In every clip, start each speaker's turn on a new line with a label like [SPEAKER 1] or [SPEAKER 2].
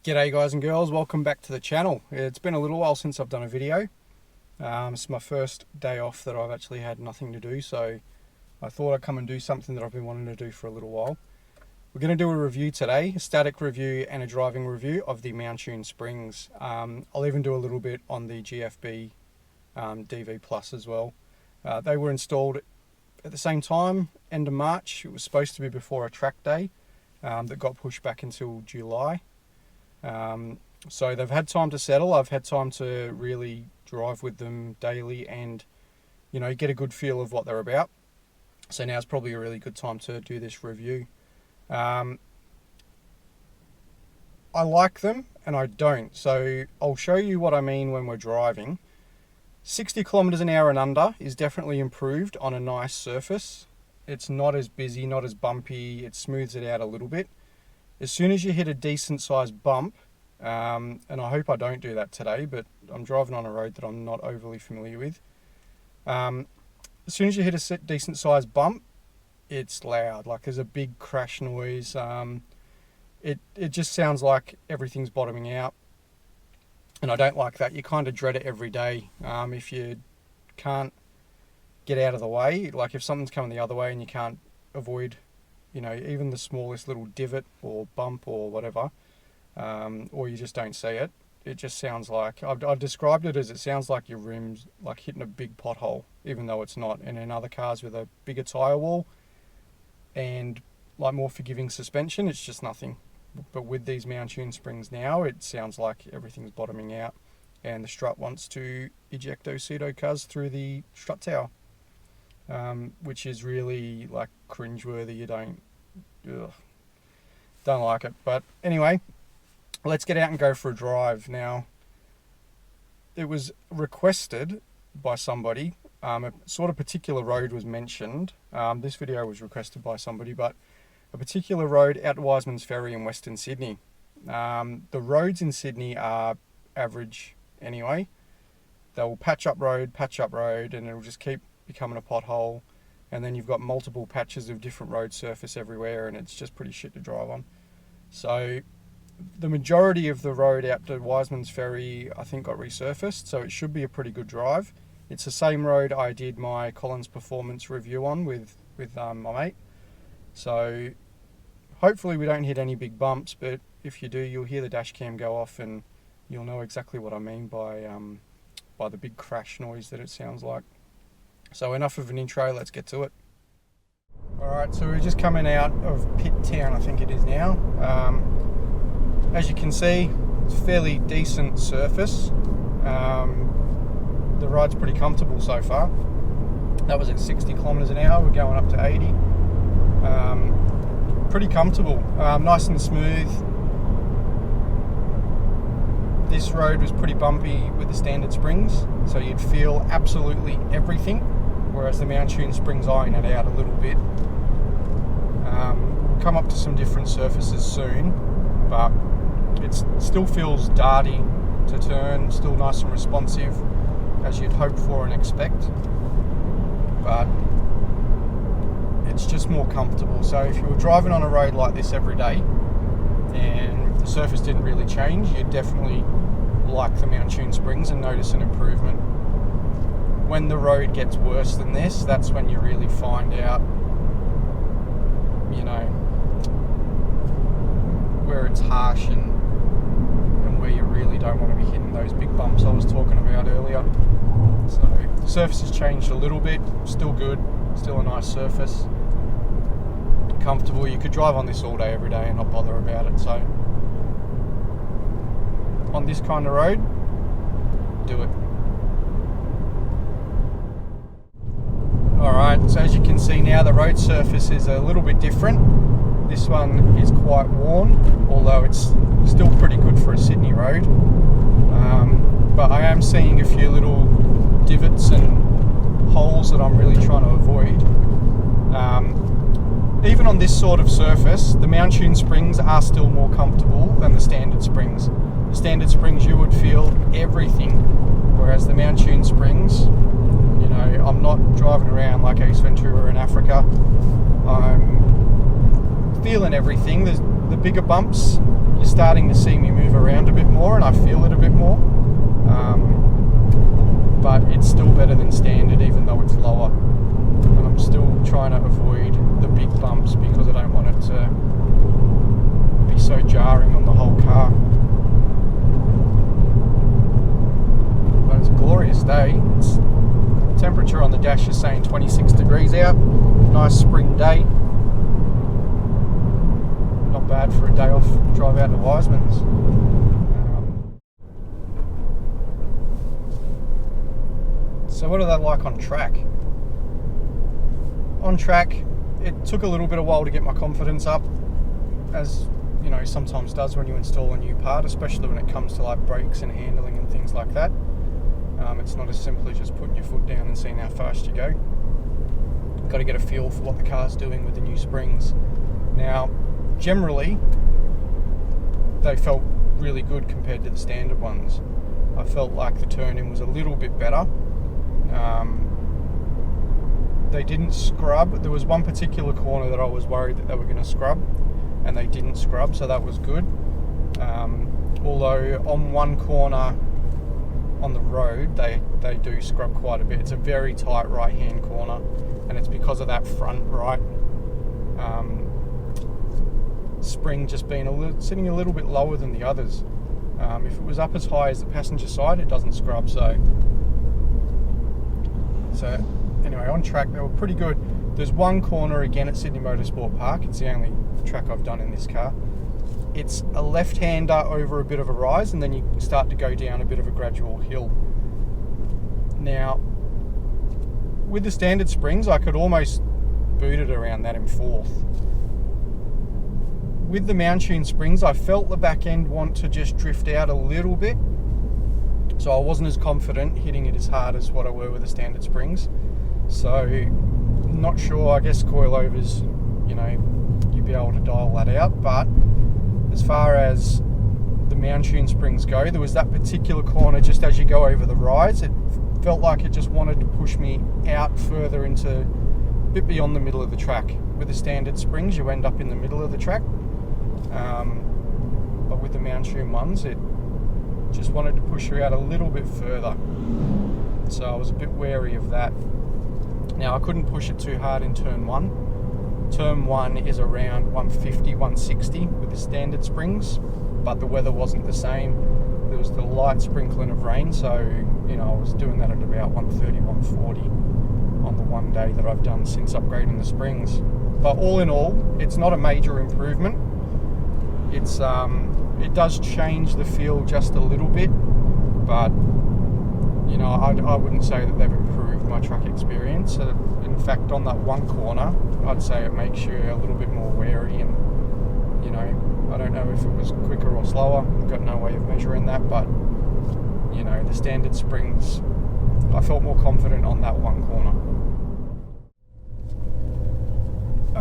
[SPEAKER 1] G'day guys and girls, welcome back to the channel. It's been a little while since I've done a video. It's my first day off that I've actually had nothing to do, so I thought I'd come and do something that I've been wanting to do for a little while. We're going to do a review today, a static review and a driving review of the Mountune springs. I'll even do a little bit on the GFB DV Plus as well. They were installed at the same time, end of March. It was supposed to be before a track day that got pushed back until July. So they've had time to settle. I've had time to really drive with them daily and, you know, get a good feel of what they're about. So now's probably a really good time to do this review. I like them and I don't. So I'll show you what I mean when we're driving. 60 kilometers an hour and under is definitely improved on a nice surface. It's not as busy, not as bumpy. It smooths it out a little bit. As soon as you hit a decent sized bump, and I hope I don't do that today, but I'm driving on a road that I'm not overly familiar with. As soon as you hit a decent sized bump, it's loud. Like there's a big crash noise. It just sounds like everything's bottoming out. And I don't like that. You kind of dread it every day. If you can't get out of the way, like if something's coming the other way and you can't avoid, you know, even the smallest little divot or bump or whatever, or you just don't see it, it just sounds like, I've described it as it sounds like your rim's like hitting a big pothole, even though it's not. And in other cars with a bigger tyre wall and like more forgiving suspension, it's just nothing. But with these Mountune springs now, it sounds like everything's bottoming out and the strut wants to ejecto pseudo cuz through the strut tower. Which is really like cringeworthy. You don't like it. But anyway, let's get out and go for a drive. Now, it was requested by somebody. A sort of particular road was mentioned. This video was requested by somebody, but a particular road out Wiseman's Ferry in Western Sydney. The roads in Sydney are average anyway. They'll patch up road, and it'll just keep becoming a pothole, and then you've got multiple patches of different road surface everywhere, and it's just pretty shit to drive on. So the majority of the road out to Wiseman's Ferry I think got resurfaced, so it should be a pretty good drive. It's the same road I did my Collins performance review on with my mate, so hopefully we don't hit any big bumps, but if you do, you'll hear the dash cam go off and you'll know exactly what I mean by the big crash noise that it sounds like. So enough of an intro, let's get to it. Alright, so we're just coming out of Pit Town, I think it is now. As you can see, it's a fairly decent surface. The ride's pretty comfortable so far. That was at 60 kilometers an hour, we're going up to 80. Pretty comfortable, nice and smooth. This road was pretty bumpy with the standard springs, so you'd feel absolutely everything, whereas the Mountune springs iron it out a little bit. We'll come up to some different surfaces soon, but it still feels darty to turn, still nice and responsive, as you'd hope for and expect, but it's just more comfortable. So if you were driving on a road like this every day and the surface didn't really change, you'd definitely like the Mountune springs and notice an improvement. When the road gets worse than this, that's when you really find out, you know, where it's harsh and where you really don't want to be hitting those big bumps I was talking about earlier. So the surface has changed a little bit, still good, still a nice surface, comfortable. You could drive on this all day every day and not bother about it. So on this kind of road, do it. Alright, so as you can see now, the road surface is a little bit different. This one is quite worn, although it's still pretty good for a Sydney road. But I am seeing a few little divots and holes that I'm really trying to avoid. Even on this sort of surface, the Mountune springs are still more comfortable than the standard springs. The standard springs you would feel everything, whereas the Mountune springs, you know, I'm not driving around like Ace Ventura in Africa. I'm feeling everything. The bigger bumps, you're starting to see me move around a bit more, and I feel it a bit more. But it's still better than standard, even though it's lower. And I'm still trying to avoid the big bumps because I don't want it to be so jarring on the whole car. But it's a glorious day. Temperature on the dash is saying 26 degrees out. Nice spring day. Not bad for a day off drive out to Wiseman's. So what are they like on track? On track, it took a little bit of while to get my confidence up, as you know, sometimes does when you install a new part, especially when it comes to like brakes and handling and things like that. It's not as simple as just putting your foot down and seeing how fast you go. You've got to get a feel for what the car's doing with the new springs. Now, generally, they felt really good compared to the standard ones. I felt like the turn-in was a little bit better. They didn't scrub. There was one particular corner that I was worried that they were going to scrub, and they didn't scrub, so that was good. Although on one corner on the road, they do scrub quite a bit. It's a very tight right-hand corner, and it's because of that front right spring just being sitting a little bit lower than the others. If it was up as high as the passenger side, it doesn't scrub. So anyway, on track they were pretty good. There's one corner again at Sydney Motorsport Park. It's the only track I've done in this car. It's a left-hander over a bit of a rise, and then you start to go down a bit of a gradual hill. Now, with the standard springs, I could almost boot it around that in fourth. With the Mountune springs, I felt the back end want to just drift out a little bit, so I wasn't as confident hitting it as hard as what I were with the standard springs. So, not sure. I guess coilovers, you know, you'd be able to dial that out, but as far as the Mountune springs go, there was that particular corner just as you go over the rise. It felt like it just wanted to push me out further into a bit beyond the middle of the track. With the standard springs, you end up in the middle of the track. But with the Mountune ones, it just wanted to push you out a little bit further. So I was a bit wary of that. Now, I couldn't push it too hard in turn one. Turn 1 is around 150, 160 with the standard springs, but the weather wasn't the same. There was the light sprinkling of rain, so you know I was doing that at about 130, 140 on the one day that I've done since upgrading the springs. But all in all, it's not a major improvement. It does change the feel just a little bit, but you know I wouldn't say that they've improved my truck experience. In fact, on that one corner, I'd say it makes you a little bit more wary, and you know, I don't know if it was quicker or slower. I've got no way of measuring that, but you know, the standard springs, I felt more confident on that one corner.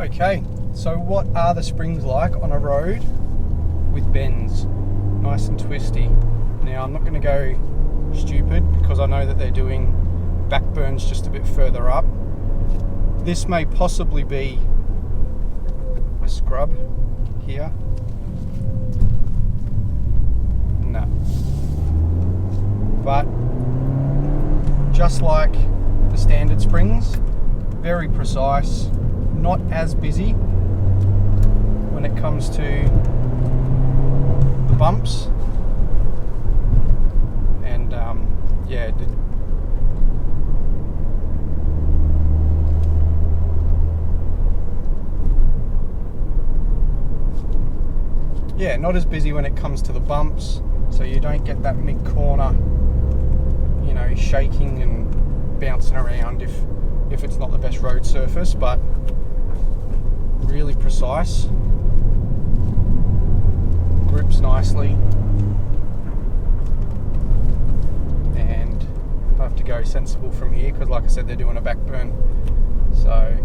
[SPEAKER 1] Okay, so what are the springs like on a road with bends? Nice and twisty. Now, I'm not going to go stupid because I know that they're doing backburns just a bit further up. This may possibly be a scrub here. No. But just like the standard springs, very precise, not as busy when it comes to the bumps. And yeah, yeah, not as busy when it comes to the bumps, so you don't get that mid-corner, you know, shaking and bouncing around if it's not the best road surface, but really precise, grips nicely, and I have to go sensible from here because like I said, they're doing a backburn. So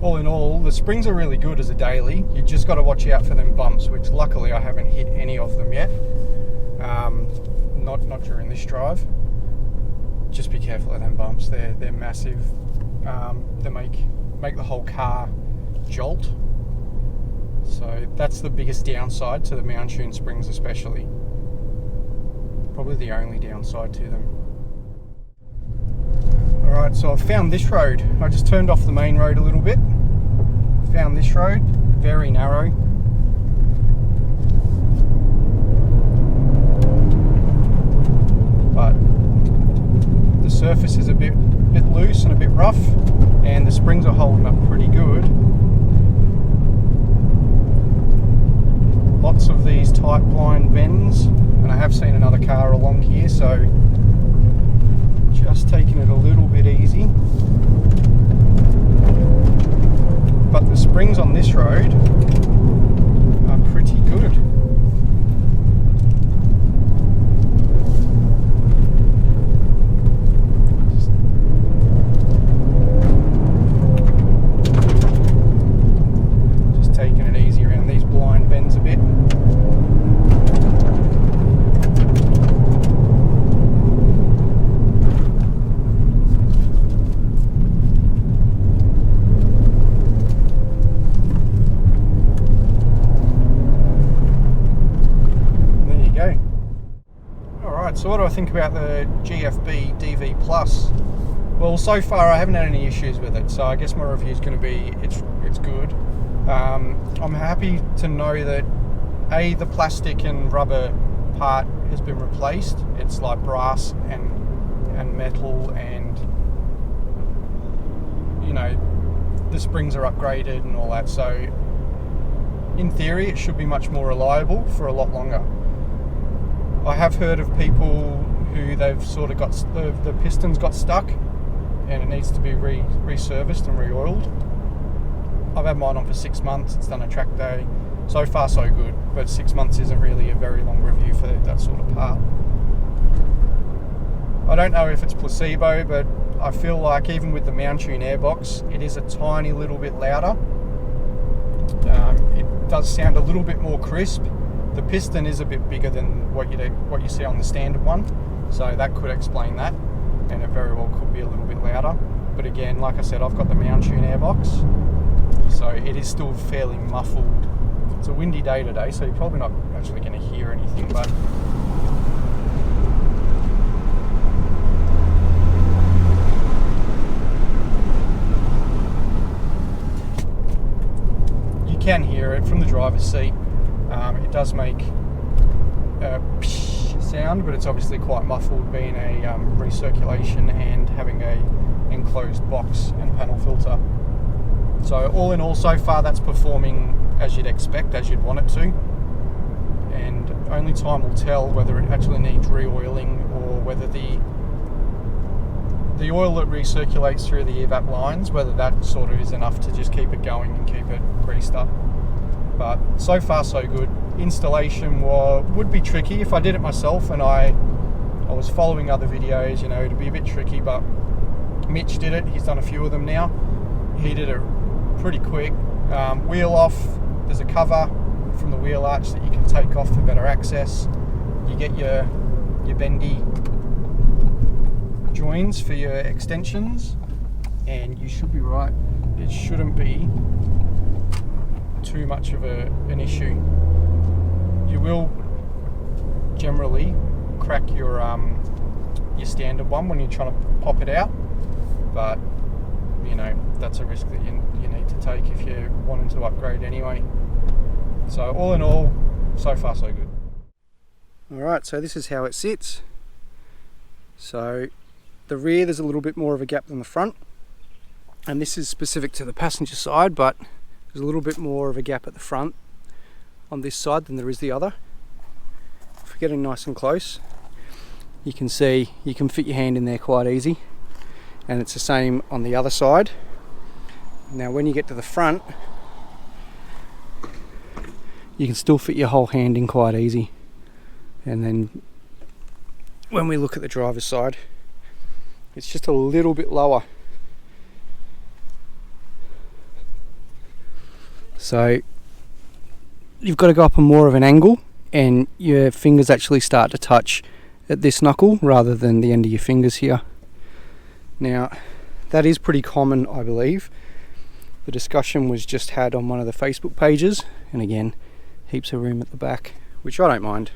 [SPEAKER 1] all in all, the springs are really good as a daily. You just got to watch out for them bumps, which luckily I haven't hit any of them yet. Not during this drive. Just be careful of them bumps. They're massive. They make the whole car jolt. So that's the biggest downside to the Mountune springs especially. Probably the only downside to them. Alright, so I've found this road. I just turned off the main road a little bit. Found this road, very narrow. But the surface is a bit loose and a bit rough, and the springs are holding up pretty good. Lots of these tight blind bends, and I have seen another car along here, so just taking it a little bit easy. But the springs on this road are pretty good. Just taking it easy around these blind bends a bit. So what do I think about the GFB DV Plus? Well, so far I haven't had any issues with it, so I guess my review is going to be it's good. I'm happy to know that the plastic and rubber part has been replaced. It's like brass and metal, and you know, the springs are upgraded and all that. So in theory, it should be much more reliable for a lot longer. I have heard of people who they've sort of got the pistons got stuck and it needs to be reserviced and re-oiled. I've had mine on for 6 months. It's done a track day. So far so good, but 6 months isn't really a very long review for that sort of part. I don't know if it's placebo, but I feel like even with the Mountune airbox, it is a tiny little bit louder. It does sound a little bit more crisp. The piston is a bit bigger than what you see on the standard one, so that could explain that, and it very well could be a little bit louder. But again, like I said, I've got the Mountune airbox, so it is still fairly muffled. It's a windy day today, so you're probably not actually going to hear anything, but you can hear it from the driver's seat. It does make a psh sound, but it's obviously quite muffled, being a recirculation and having a enclosed box and panel filter. So all in all, so far that's performing as you'd expect, as you'd want it to, and only time will tell whether it actually needs re-oiling or whether the oil that recirculates through the evap lines, whether that sort of is enough to just keep it going and keep it greased up. But so far so good. Installation would be tricky if I did it myself, and I was following other videos, you know, it'd be a bit tricky, but Mitch did it. He's done a few of them now. He did it pretty quick. Wheel off, there's a cover from the wheel arch that you can take off for better access. You get your bendy joins for your extensions, and you should be right. It shouldn't be too much of an issue. You will generally crack your standard one when you're trying to pop it out, but you know, that's a risk that you need to take if you're wanting to upgrade anyway. So all in all, so far so good. Alright, so this is how it sits. So the rear, there's a little bit more of a gap than the front, and this is specific to the passenger side, but there's a little bit more of a gap at the front on this side than there is the other. If we're getting nice and close, you can see you can fit your hand in there quite easy, and it's the same on the other side. Now when you get to the front, you can still fit your whole hand in quite easy, and then when we look at the driver's side, it's just a little bit lower. So you've got to go up a more of an angle, and your fingers actually start to touch at this knuckle rather than the end of your fingers here. Now that is pretty common, I believe. The discussion was just had on one of the Facebook pages, and again, heaps of room at the back, which I don't mind.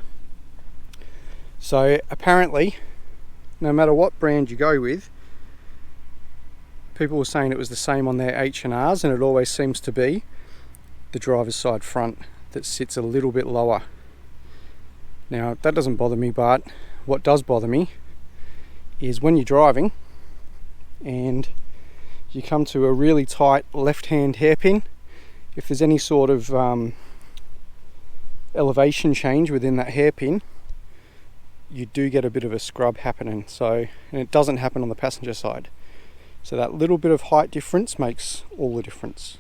[SPEAKER 1] So apparently, no matter what brand you go with, people were saying it was the same on their H&Rs, and it always seems to be the driver's side front that sits a little bit lower. Now that doesn't bother me, but what does bother me is when you're driving and you come to a really tight left-hand hairpin, if there's any sort of elevation change within that hairpin, you do get a bit of a scrub happening. So, and it doesn't happen on the passenger side. So that little bit of height difference makes all the difference.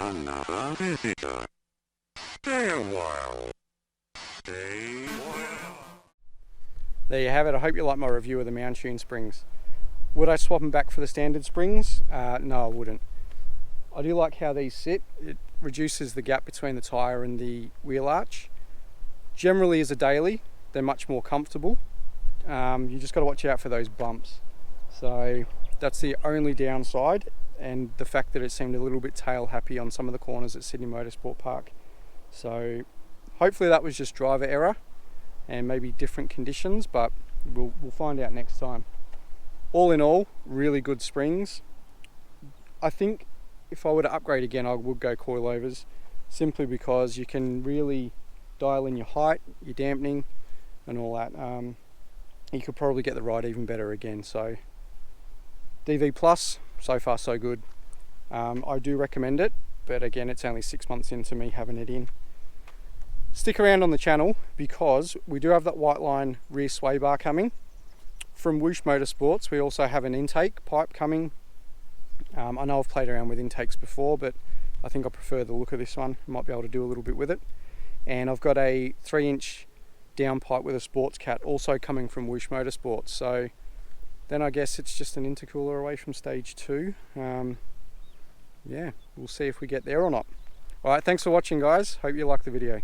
[SPEAKER 2] Another visitor. Stay a while. Stay well.
[SPEAKER 1] There you have it. I hope you like my review of the Mountune springs. Would I swap them back for the standard springs? No, I wouldn't. I do like how these sit. It reduces the gap between the tyre and the wheel arch. Generally as a daily, they're much more comfortable. You just got to watch out for those bumps. So that's the only downside, and the fact that it seemed a little bit tail happy on some of the corners at Sydney Motorsport Park. So hopefully that was just driver error and maybe different conditions, but we'll find out next time. All in all, really good springs. I think if I were to upgrade again, I would go coilovers, simply because you can really dial in your height, your dampening and all that. You could probably get the ride even better again. So DV Plus, so far so good. I do recommend it, but again, it's only 6 months into me having it in. Stick around on the channel because we do have that white line rear sway bar coming. From Whoosh Motorsports, we also have an intake pipe coming. I know I've played around with intakes before, but I think I prefer the look of this one. I might be able to do a little bit with it. And I've got a 3-inch down pipe with a sports cat also coming from Whoosh Motorsports. So then I guess it's just an intercooler away from stage 2. Yeah, we'll see if we get there or not. Alright, thanks for watching guys. Hope you liked the video.